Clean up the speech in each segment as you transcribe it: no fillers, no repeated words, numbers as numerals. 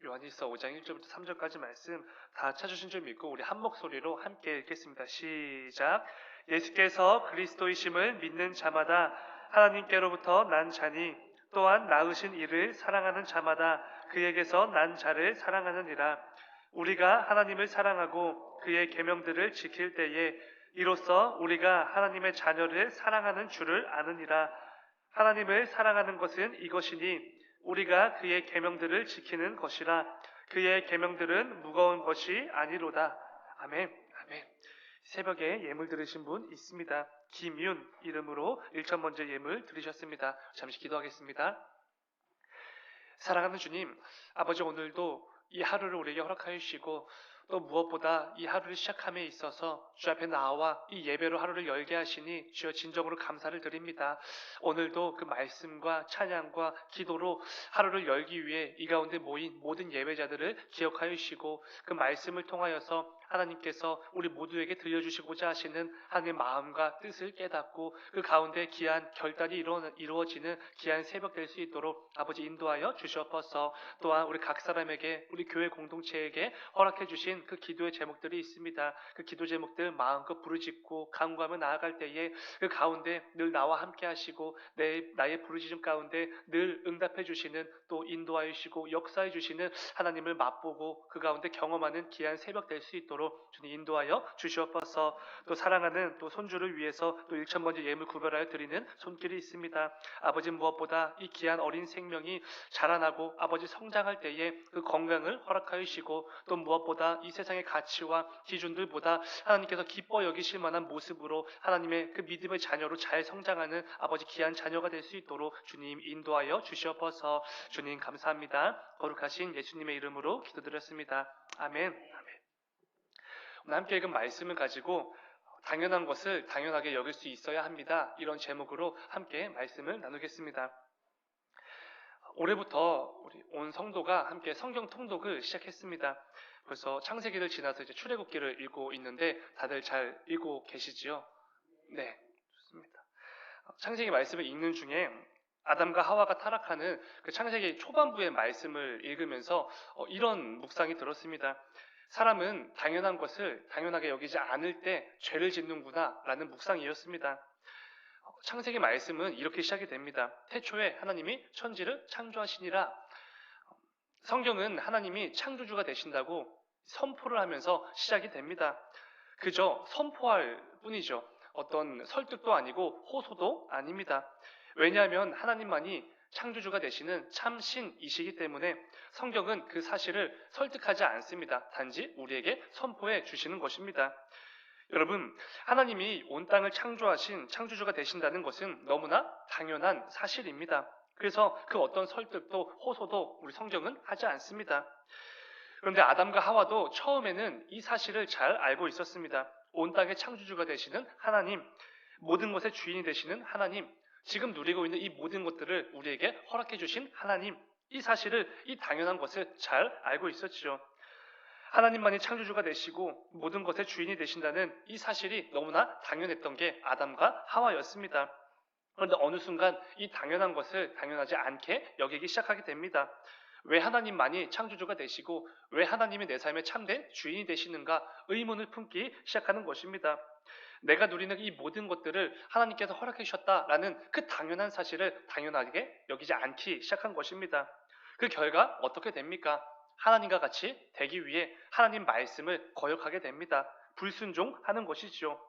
요한일서 5장 1절부터 3절까지 말씀 다 찾으신 줄 믿고 우리 한 목소리로 함께 읽겠습니다. 시작. 예수께서 그리스도이심을 믿는 자마다 하나님께로부터 난 자니 또한 낳으신 이를 사랑하는 자마다 그에게서 난 자를 사랑하느니라. 우리가 하나님을 사랑하고 그의 계명들을 지킬 때에 이로써 우리가 하나님의 자녀를 사랑하는 줄을 아느니라. 하나님을 사랑하는 것은 이것이니 우리가 그의 계명들을 지키는 것이라. 그의 계명들은 무거운 것이 아니로다. 아멘. 아멘. 새벽에 예물 들으신 분 있습니다. 김윤 이름으로 1천 번째 예물 들으셨습니다. 잠시 기도하겠습니다. 사랑하는 주님, 아버지 오늘도 이 하루를 우리에게 허락하여 주시고 또 무엇보다 이 하루를 시작함에 있어서 주 앞에 나와 이 예배로 하루를 열게 하시니 주여 진정으로 감사를 드립니다. 오늘도 그 말씀과 찬양과 기도로 하루를 열기 위해 이 가운데 모인 모든 예배자들을 기억하여 주시고 그 말씀을 통하여서 하나님께서 우리 모두에게 들려주시고자 하시는 하나님의 마음과 뜻을 깨닫고 그 가운데 귀한 결단이 이루어지는 귀한 새벽 될 수 있도록 아버지 인도하여 주시옵소서. 또한 우리 각 사람에게 우리 교회 공동체에게 허락해 주신 그 기도의 제목들이 있습니다. 그 기도 제목들 마음껏 부르짖고 간구하며 나아갈 때에 그 가운데 늘 나와 함께 하시고 나의 부르짖음 가운데 늘 응답해 주시는 또 인도하여 주시고 역사해 주시는 하나님을 맛보고 그 가운데 경험하는 귀한 새벽 될 수 있도록 주님 인도하여 주시옵소서. 또 사랑하는 또 손주를 위해서 또 1천 번째 예물 구별하여 드리는 손길이 있습니다. 아버지 무엇보다 이 귀한 어린 생명이 자라나고 아버지 성장할 때에 그 건강을 허락하여 주시고 또 무엇보다 이 세상의 가치와 기준들보다 하나님께서 기뻐 여기실 만한 모습으로 하나님의 그 믿음의 자녀로 잘 성장하는 아버지 귀한 자녀가 될 수 있도록 주님 인도하여 주시옵소서. 주님 감사합니다. 거룩하신 예수님의 이름으로 기도드렸습니다. 아멘. 아멘. 오늘 함께 읽은 말씀을 가지고 당연한 것을 당연하게 여길 수 있어야 합니다. 이런 제목으로 함께 말씀을 나누겠습니다. 올해부터 우리 온 성도가 함께 성경 통독을 시작했습니다. 벌써 창세기를 지나서 이제 출애굽기를 읽고 있는데 다들 잘 읽고 계시지요? 네, 좋습니다. 창세기 말씀을 읽는 중에 아담과 하와가 타락하는 그 창세기 초반부의 말씀을 읽으면서 이런 묵상이 들었습니다. 사람은 당연한 것을 당연하게 여기지 않을 때 죄를 짓는구나 라는 묵상이었습니다. 창세기 말씀은 이렇게 시작이 됩니다. 태초에 하나님이 천지를 창조하시니라. 성경은 하나님이 창조주가 되신다고 선포를 하면서 시작이 됩니다. 그저 선포할 뿐이죠. 어떤 설득도 아니고 호소도 아닙니다. 왜냐하면 하나님만이 창조주가 되시는 참신이시기 때문에 성경은 그 사실을 설득하지 않습니다. 단지 우리에게 선포해 주시는 것입니다. 여러분, 하나님이 온 땅을 창조하신 창조주가 되신다는 것은 너무나 당연한 사실입니다. 그래서 그 어떤 설득도 호소도 우리 성경은 하지 않습니다. 그런데 아담과 하와도 처음에는 이 사실을 잘 알고 있었습니다. 온 땅의 창조주가 되시는 하나님, 모든 것의 주인이 되시는 하나님, 지금 누리고 있는 이 모든 것들을 우리에게 허락해 주신 하나님, 이 사실을, 이 당연한 것을 잘 알고 있었지요. 하나님만이 창조주가 되시고 모든 것의 주인이 되신다는 이 사실이 너무나 당연했던 게 아담과 하와였습니다. 그런데 어느 순간 이 당연한 것을 당연하지 않게 여기기 시작하게 됩니다. 왜 하나님만이 창조주가 되시고 왜 하나님이 내 삶의 참된 주인이 되시는가 의문을 품기 시작하는 것입니다. 내가 누리는 이 모든 것들을 하나님께서 허락해 주셨다라는 그 당연한 사실을 당연하게 여기지 않기 시작한 것입니다. 그 결과 어떻게 됩니까? 하나님과 같이 되기 위해 하나님 말씀을 거역하게 됩니다. 불순종하는 것이지요.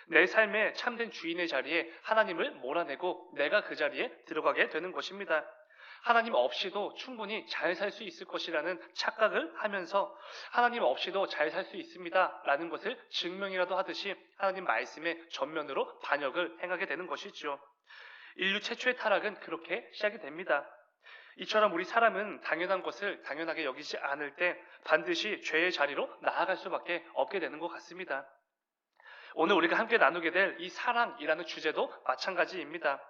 내 삶의 참된 주인의 자리에 하나님을 몰아내고 내가 그 자리에 들어가게 되는 것입니다. 하나님 없이도 충분히 잘 살 수 있을 것이라는 착각을 하면서 하나님 없이도 잘 살 수 있습니다 라는 것을 증명이라도 하듯이 하나님 말씀에 전면으로 반역을 행하게 되는 것이죠. 인류 최초의 타락은 그렇게 시작이 됩니다. 이처럼 우리 사람은 당연한 것을 당연하게 여기지 않을 때 반드시 죄의 자리로 나아갈 수밖에 없게 되는 것 같습니다. 오늘 우리가 함께 나누게 될 이 사랑이라는 주제도 마찬가지입니다.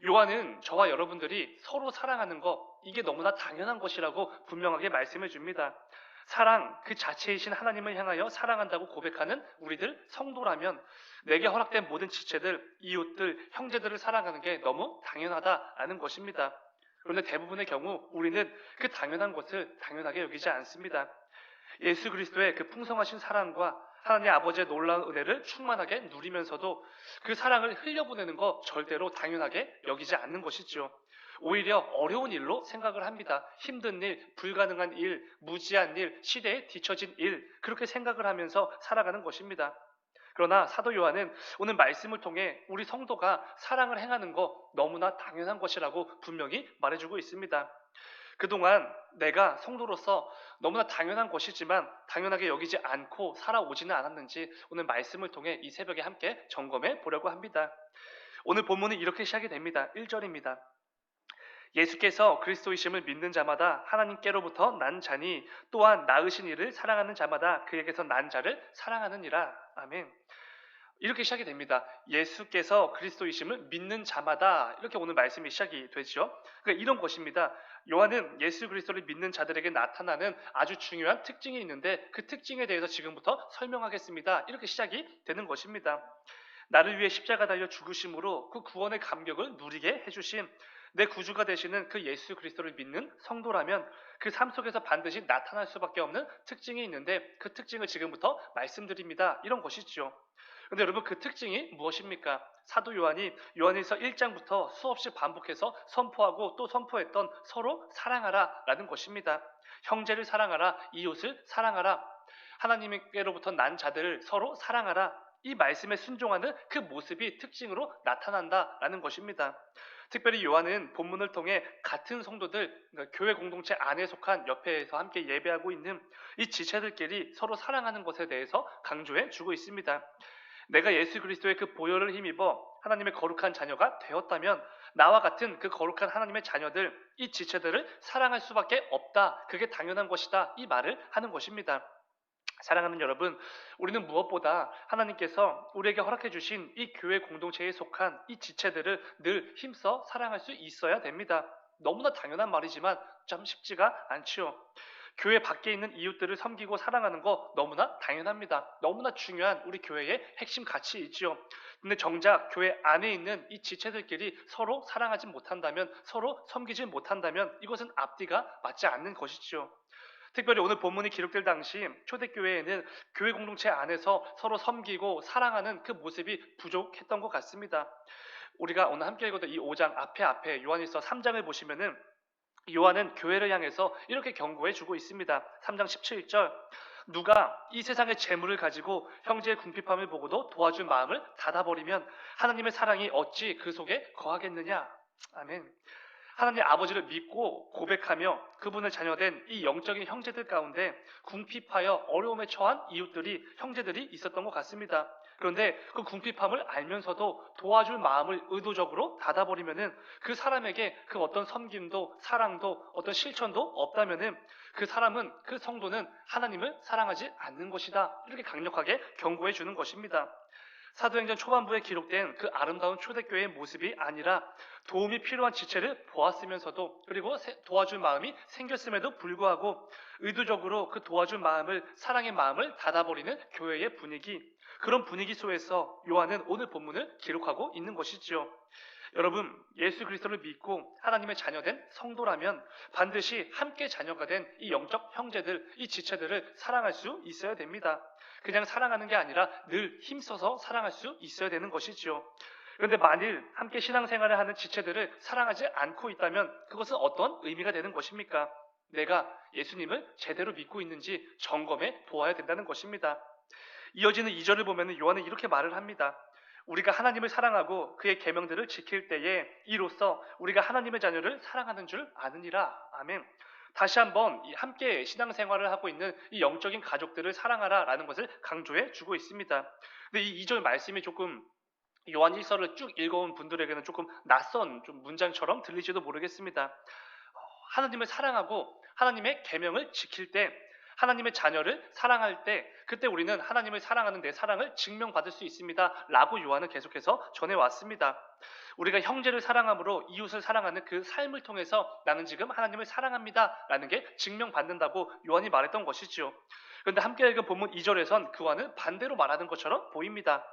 요한은 저와 여러분들이 서로 사랑하는 것, 이게 너무나 당연한 것이라고 분명하게 말씀해 줍니다. 사랑, 그 자체이신 하나님을 향하여 사랑한다고 고백하는 우리들 성도라면 내게 허락된 모든 지체들, 이웃들, 형제들을 사랑하는 게 너무 당연하다는 것입니다. 그런데 대부분의 경우 우리는 그 당연한 것을 당연하게 여기지 않습니다. 예수 그리스도의 그 풍성하신 사랑과 하나님 아버지의 놀라운 은혜를 충만하게 누리면서도 그 사랑을 흘려보내는 거 절대로 당연하게 여기지 않는 것이죠. 오히려 어려운 일로 생각을 합니다. 힘든 일, 불가능한 일, 무지한 일, 시대에 뒤처진 일, 그렇게 생각을 하면서 살아가는 것입니다. 그러나 사도 요한은 오늘 말씀을 통해 우리 성도가 사랑을 행하는 거 너무나 당연한 것이라고 분명히 말해주고 있습니다. 그동안 내가 성도로서 너무나 당연한 것이지만 당연하게 여기지 않고 살아오지는 않았는지 오늘 말씀을 통해 이 새벽에 함께 점검해 보려고 합니다. 오늘 본문은 이렇게 시작이 됩니다. 1절입니다. 예수께서 그리스도이심을 믿는 자마다 하나님께로부터 난 자니 또한 낳으신 이를 사랑하는 자마다 그에게서 난 자를 사랑하느니라. 아멘. 이렇게 시작이 됩니다. 예수께서 그리스도이심을 믿는 자마다, 이렇게 오늘 말씀이 시작이 되죠. 그러니까 이런 것입니다. 요한은 예수 그리스도를 믿는 자들에게 나타나는 아주 중요한 특징이 있는데 그 특징에 대해서 지금부터 설명하겠습니다. 이렇게 시작이 되는 것입니다. 나를 위해 십자가 달려 죽으심으로 그 구원의 감격을 누리게 해주신 내 구주가 되시는 그 예수 그리스도를 믿는 성도라면 그 삶 속에서 반드시 나타날 수밖에 없는 특징이 있는데 그 특징을 지금부터 말씀드립니다. 이런 것이죠. 그런데 여러분, 그 특징이 무엇입니까? 사도 요한이 요한일서 1장부터 수없이 반복해서 선포하고 또 선포했던 서로 사랑하라 라는 것입니다. 형제를 사랑하라, 이웃을 사랑하라, 하나님께로부터 난 자들을 서로 사랑하라, 이 말씀에 순종하는 그 모습이 특징으로 나타난다라는 것입니다. 특별히 요한은 본문을 통해 같은 성도들, 그러니까 교회 공동체 안에 속한 옆에서 함께 예배하고 있는 이 지체들끼리 서로 사랑하는 것에 대해서 강조해 주고 있습니다. 내가 예수 그리스도의 그 보혈을 힘입어 하나님의 거룩한 자녀가 되었다면 나와 같은 그 거룩한 하나님의 자녀들, 이 지체들을 사랑할 수밖에 없다. 그게 당연한 것이다. 이 말을 하는 것입니다. 사랑하는 여러분, 우리는 무엇보다 하나님께서 우리에게 허락해 주신 이 교회 공동체에 속한 이 지체들을 늘 힘써 사랑할 수 있어야 됩니다. 너무나 당연한 말이지만 참 쉽지가 않지요. 교회 밖에 있는 이웃들을 섬기고 사랑하는 거 너무나 당연합니다. 너무나 중요한 우리 교회의 핵심 가치이지요. 근데 정작 교회 안에 있는 이 지체들끼리 서로 사랑하지 못한다면, 서로 섬기지 못한다면 이것은 앞뒤가 맞지 않는 것이지요. 특별히 오늘 본문이 기록될 당시 초대교회에는 교회 공동체 안에서 서로 섬기고 사랑하는 그 모습이 부족했던 것 같습니다. 우리가 오늘 함께 읽었던 이 5장 앞에 요한일서 3장을 보시면은 요한은 교회를 향해서 이렇게 경고해 주고 있습니다. 3장 17절, 누가 이 세상의 재물을 가지고 형제의 궁핍함을 보고도 도와줄 마음을 닫아버리면 하나님의 사랑이 어찌 그 속에 거하겠느냐. 아멘. 하나님 아버지를 믿고 고백하며 그분의 자녀된 이 영적인 형제들 가운데 궁핍하여 어려움에 처한 이웃들이, 형제들이 있었던 것 같습니다. 그런데 그 궁핍함을 알면서도 도와줄 마음을 의도적으로 닫아버리면은 그 사람에게 그 어떤 섬김도 사랑도 어떤 실천도 없다면은 그 사람은, 그 성도는 하나님을 사랑하지 않는 것이다. 이렇게 강력하게 경고해 주는 것입니다. 사도행전 초반부에 기록된 그 아름다운 초대교회의 모습이 아니라 도움이 필요한 지체를 보았으면서도, 그리고 도와줄 마음이 생겼음에도 불구하고 의도적으로 그 도와줄 마음을, 사랑의 마음을 닫아버리는 교회의 분위기, 그런 분위기 속에서 요한은 오늘 본문을 기록하고 있는 것이지요. 여러분, 예수 그리스도를 믿고 하나님의 자녀된 성도라면 반드시 함께 자녀가 된 이 영적 형제들, 이 지체들을 사랑할 수 있어야 됩니다. 그냥 사랑하는 게 아니라 늘 힘써서 사랑할 수 있어야 되는 것이지요. 그런데 만일 함께 신앙생활을 하는 지체들을 사랑하지 않고 있다면 그것은 어떤 의미가 되는 것입니까? 내가 예수님을 제대로 믿고 있는지 점검해 보아야 된다는 것입니다. 이어지는 2절을 보면 요한은 이렇게 말을 합니다. 우리가 하나님을 사랑하고 그의 계명들을 지킬 때에 이로써 우리가 하나님의 자녀를 사랑하는 줄 아느니라. 아멘. 다시 한번 함께 신앙생활을 하고 있는 이 영적인 가족들을 사랑하라 라는 것을 강조해 주고 있습니다. 근데 이 2절 말씀이 조금 요한 1서를 쭉 읽어온 분들에게는 조금 낯선 좀 문장처럼 들릴지도 모르겠습니다. 하나님을 사랑하고 하나님의 계명을 지킬 때, 하나님의 자녀를 사랑할 때, 그때 우리는 하나님을 사랑하는 내 사랑을 증명받을 수 있습니다 라고 요한은 계속해서 전해왔습니다. 우리가 형제를 사랑함으로 이웃을 사랑하는 그 삶을 통해서 나는 지금 하나님을 사랑합니다 라는 게 증명받는다고 요한이 말했던 것이지요. 그런데 함께 읽은 본문 2절에선 그와는 반대로 말하는 것처럼 보입니다.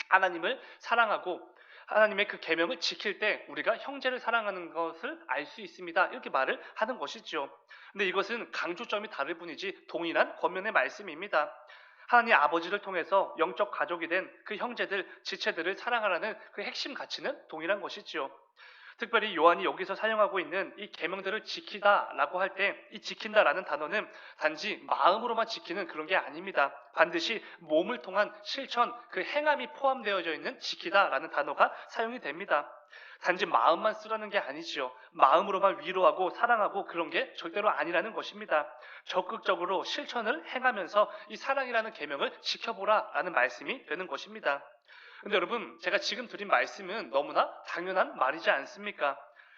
하나님을 사랑하고 하나님의 그 계명을 지킬 때 우리가 형제를 사랑하는 것을 알 수 있습니다. 이렇게 말을 하는 것이죠. 근데 이것은 강조점이 다를 뿐이지 동일한 권면의 말씀입니다. 하나님 아버지를 통해서 영적 가족이 된 그 형제들, 지체들을 사랑하라는 그 핵심 가치는 동일한 것이지요. 특별히 요한이 여기서 사용하고 있는 이 계명들을 지키다라고 할 때 이 지킨다라는 단어는 단지 마음으로만 지키는 그런 게 아닙니다. 반드시 몸을 통한 실천, 그 행함이 포함되어져 있는 지키다라는 단어가 사용이 됩니다. 단지 마음만 쓰라는 게 아니지요. 마음으로만 위로하고 사랑하고 그런 게 절대로 아니라는 것입니다. 적극적으로 실천을 행하면서 이 사랑이라는 계명을 지켜보라라는 말씀이 되는 것입니다. 근데 여러분, 제가 지금 드린 말씀은 너무나 당연한 말이지 않습니까?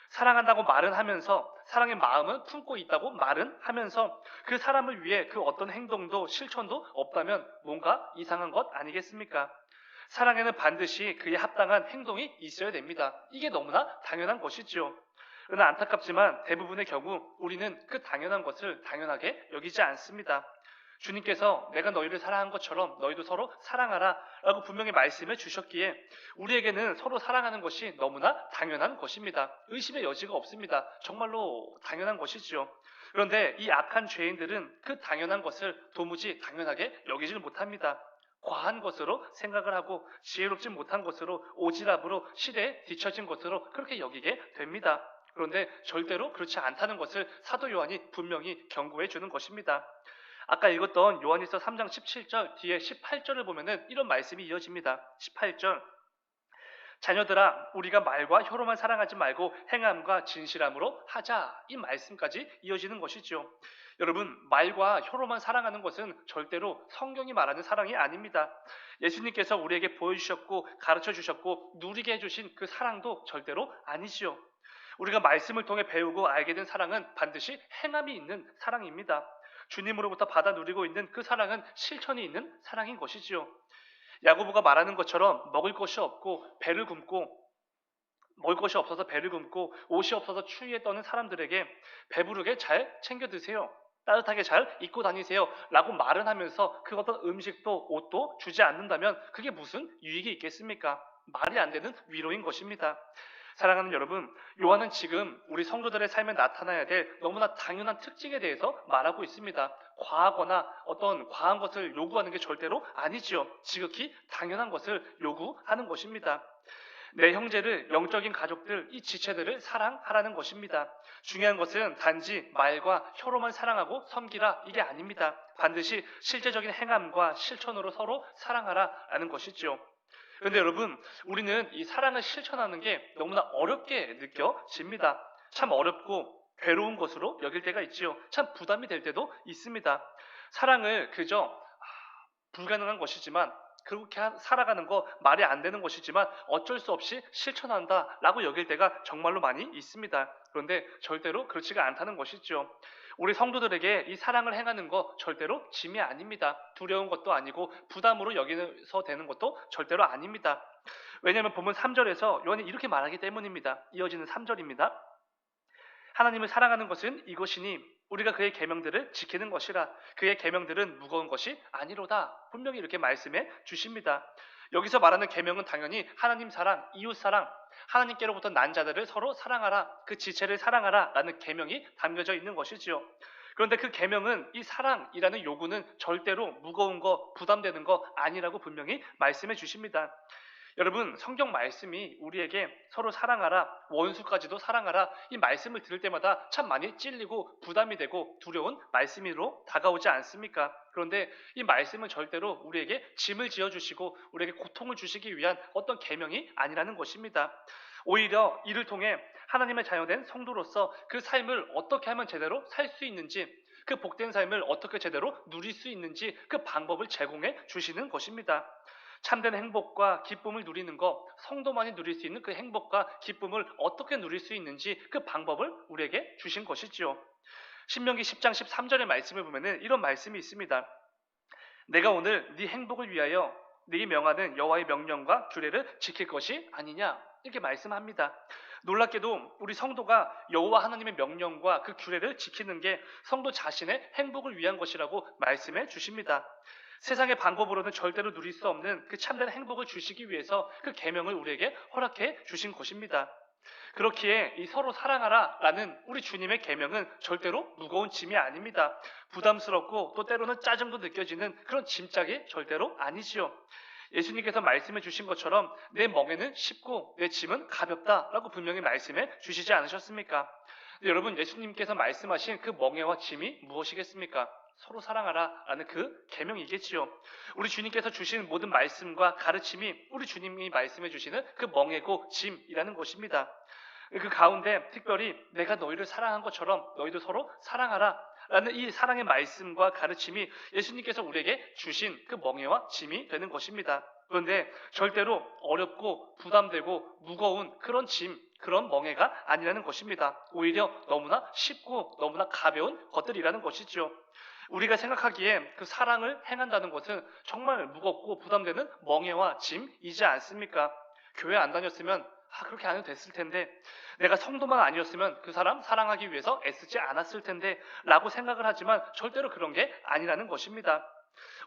사랑한다고 말은 하면서 사랑의 마음은 품고 있다고 말은 하면서 그 사람을 위해 그 어떤 행동도 실천도 없다면 뭔가 이상한 것 아니겠습니까? 사랑에는 반드시 그에 합당한 행동이 있어야 됩니다. 이게 너무나 당연한 것이지요. 그러나 안타깝지만 대부분의 경우 우리는 그 당연한 것을 당연하게 여기지 않습니다. 주님께서 내가 너희를 사랑한 것처럼 너희도 서로 사랑하라 라고 분명히 말씀해 주셨기에 우리에게는 서로 사랑하는 것이 너무나 당연한 것입니다. 의심의 여지가 없습니다. 정말로 당연한 것이지요. 그런데 이 악한 죄인들은 그 당연한 것을 도무지 당연하게 여기질 못합니다. 과한 것으로 생각을 하고 지혜롭지 못한 것으로 오지랖으로 시대에 뒤처진 것으로 그렇게 여기게 됩니다. 그런데 절대로 그렇지 않다는 것을 사도 요한이 분명히 경고해 주는 것입니다. 아까 읽었던 요한일서 3장 17절 뒤에 18절을 보면은 이런 말씀이 이어집니다. 18절 자녀들아 우리가 말과 혀로만 사랑하지 말고 행함과 진실함으로 하자. 이 말씀까지 이어지는 것이죠. 여러분, 말과 혀로만 사랑하는 것은 절대로 성경이 말하는 사랑이 아닙니다. 예수님께서 우리에게 보여주셨고 가르쳐 주셨고 누리게 해주신 그 사랑도 절대로 아니지요. 우리가 말씀을 통해 배우고 알게 된 사랑은 반드시 행함이 있는 사랑입니다. 주님으로부터 받아 누리고 있는 그 사랑은 실천이 있는 사랑인 것이지요. 야고보가 말하는 것처럼 먹을 것이 없고 배를 굶고 옷이 없어서 추위에 떠는 사람들에게 배부르게 잘 챙겨 드세요. 따뜻하게 잘 입고 다니세요. 라고 말은 하면서 그 어떤 음식도 옷도 주지 않는다면 그게 무슨 유익이 있겠습니까? 말이 안 되는 위로인 것입니다. 사랑하는 여러분, 요한은 지금 우리 성도들의 삶에 나타나야 될 너무나 당연한 특징에 대해서 말하고 있습니다. 과하거나 어떤 과한 것을 요구하는 게 절대로 아니지요. 지극히 당연한 것을 요구하는 것입니다. 내 형제를, 영적인 가족들, 이 지체들을 사랑하라는 것입니다. 중요한 것은 단지 말과 혀로만 사랑하고 섬기라 이게 아닙니다. 반드시 실제적인 행함과 실천으로 서로 사랑하라라는 것이죠. 그런데 여러분, 우리는 이 사랑을 실천하는 게 너무나 어렵게 느껴집니다. 참 어렵고 괴로운 것으로 여길 때가 있지요. 참 부담이 될 때도 있습니다. 사랑을 그저 불가능한 것이지만 그렇게 살아가는 거 말이 안 되는 것이지만 어쩔 수 없이 실천한다라고 여길 때가 정말로 많이 있습니다. 그런데 절대로 그렇지가 않다는 것이죠. 우리 성도들에게 이 사랑을 행하는 거 절대로 짐이 아닙니다. 두려운 것도 아니고 부담으로 여기서 되는 것도 절대로 아닙니다. 왜냐하면 본문 3절에서 요한이 이렇게 말하기 때문입니다. 이어지는 3절입니다. 하나님을 사랑하는 것은 이것이니 우리가 그의 계명들을 지키는 것이라. 그의 계명들은 무거운 것이 아니로다. 분명히 이렇게 말씀해 주십니다. 여기서 말하는 계명은 당연히 하나님 사랑, 이웃 사랑, 하나님께로부터 난 자들을 서로 사랑하라, 그 지체를 사랑하라 라는 계명이 담겨져 있는 것이지요. 그런데 그 계명은 이 사랑이라는 요구는 절대로 무거운 거, 부담되는 거 아니라고 분명히 말씀해 주십니다. 여러분, 성경 말씀이 우리에게 서로 사랑하라, 원수까지도 사랑하라 이 말씀을 들을 때마다 참 많이 찔리고 부담이 되고 두려운 말씀으로 다가오지 않습니까? 그런데 이 말씀은 절대로 우리에게 짐을 지어주시고 우리에게 고통을 주시기 위한 어떤 계명이 아니라는 것입니다. 오히려 이를 통해 하나님의 자녀된 성도로서 그 삶을 어떻게 하면 제대로 살 수 있는지, 그 복된 삶을 어떻게 제대로 누릴 수 있는지 그 방법을 제공해 주시는 것입니다. 참된 행복과 기쁨을 누리는 것, 성도만이 누릴 수 있는 그 행복과 기쁨을 어떻게 누릴 수 있는지 그 방법을 우리에게 주신 것이지요. 신명기 10장 13절의 말씀을 보면 이런 말씀이 있습니다. 내가 오늘 네 행복을 위하여 네 명하는 여호와의 명령과 규례를 지킬 것이 아니냐 이렇게 말씀합니다. 놀랍게도 우리 성도가 여호와 하나님의 명령과 그 규례를 지키는 게 성도 자신의 행복을 위한 것이라고 말씀해 주십니다. 세상의 방법으로는 절대로 누릴 수 없는 그 참된 행복을 주시기 위해서 그 계명을 우리에게 허락해 주신 것입니다. 그렇기에 이 서로 사랑하라라는 우리 주님의 계명은 절대로 무거운 짐이 아닙니다. 부담스럽고 또 때로는 짜증도 느껴지는 그런 짐짝이 절대로 아니지요. 예수님께서 말씀해 주신 것처럼 내 멍에는 쉽고 내 짐은 가볍다라고 분명히 말씀해 주시지 않으셨습니까? 여러분, 예수님께서 말씀하신 그 멍에와 짐이 무엇이겠습니까? 서로 사랑하라라는 그 계명이겠지요. 우리 주님께서 주신 모든 말씀과 가르침이 우리 주님이 말씀해 주시는 그 멍에고 짐이라는 것입니다. 그 가운데 특별히 내가 너희를 사랑한 것처럼 너희도 서로 사랑하라 라는 이 사랑의 말씀과 가르침이 예수님께서 우리에게 주신 그 멍에와 짐이 되는 것입니다. 그런데 절대로 어렵고 부담되고 무거운 그런 짐, 그런 멍에가 아니라는 것입니다. 오히려 너무나 쉽고 너무나 가벼운 것들이라는 것이죠. 우리가 생각하기에 그 사랑을 행한다는 것은 정말 무겁고 부담되는 멍에와 짐이지 않습니까? 교회 안 다녔으면 그렇게 안 해도 됐을 텐데, 내가 성도만 아니었으면 그 사람 사랑하기 위해서 애쓰지 않았을 텐데 라고 생각을 하지만 절대로 그런 게 아니라는 것입니다.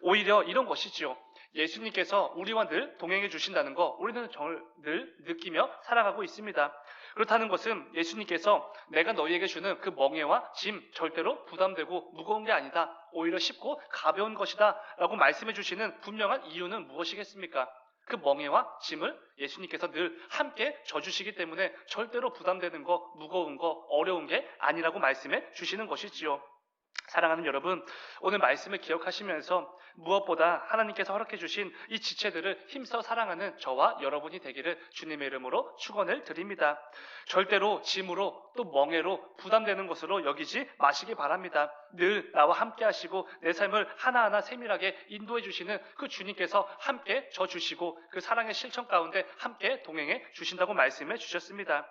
오히려 이런 것이지요. 예수님께서 우리와 늘 동행해 주신다는 거 우리는 늘 느끼며 살아가고 있습니다. 그렇다는 것은 예수님께서 내가 너희에게 주는 그 멍에와 짐 절대로 부담되고 무거운 게 아니다. 오히려 쉽고 가벼운 것이다 라고 말씀해 주시는 분명한 이유는 무엇이겠습니까? 그 멍에와 짐을 예수님께서 늘 함께 져주시기 때문에 절대로 부담되는 거, 무거운 거, 어려운 게 아니라고 말씀해 주시는 것이지요. 사랑하는 여러분, 오늘 말씀을 기억하시면서 무엇보다 하나님께서 허락해 주신 이 지체들을 힘써 사랑하는 저와 여러분이 되기를 주님의 이름으로 축원을 드립니다. 절대로 짐으로 또 멍에로 부담되는 것으로 여기지 마시기 바랍니다. 늘 나와 함께 하시고 내 삶을 하나하나 세밀하게 인도해 주시는 그 주님께서 함께 져주시고 그 사랑의 실천 가운데 함께 동행해 주신다고 말씀해 주셨습니다.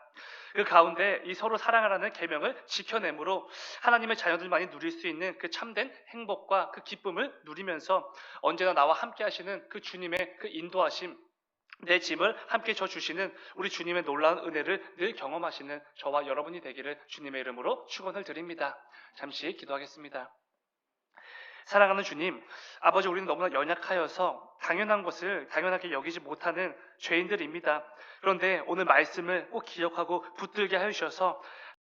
그 가운데 이 서로 사랑하라는 계명을 지켜내므로 하나님의 자녀들만이 누릴 수 있는 그 참된 행복과 그 기쁨을 누리면서 언제나 나와 함께 하시는 그 주님의 그 인도하심, 내 짐을 함께 져주시는 우리 주님의 놀라운 은혜를 늘 경험하시는 저와 여러분이 되기를 주님의 이름으로 축원을 드립니다. 잠시 기도하겠습니다. 사랑하는 주님, 아버지, 우리는 너무나 연약하여서 당연한 것을 당연하게 여기지 못하는 죄인들입니다. 그런데 오늘 말씀을 꼭 기억하고 붙들게 하셔서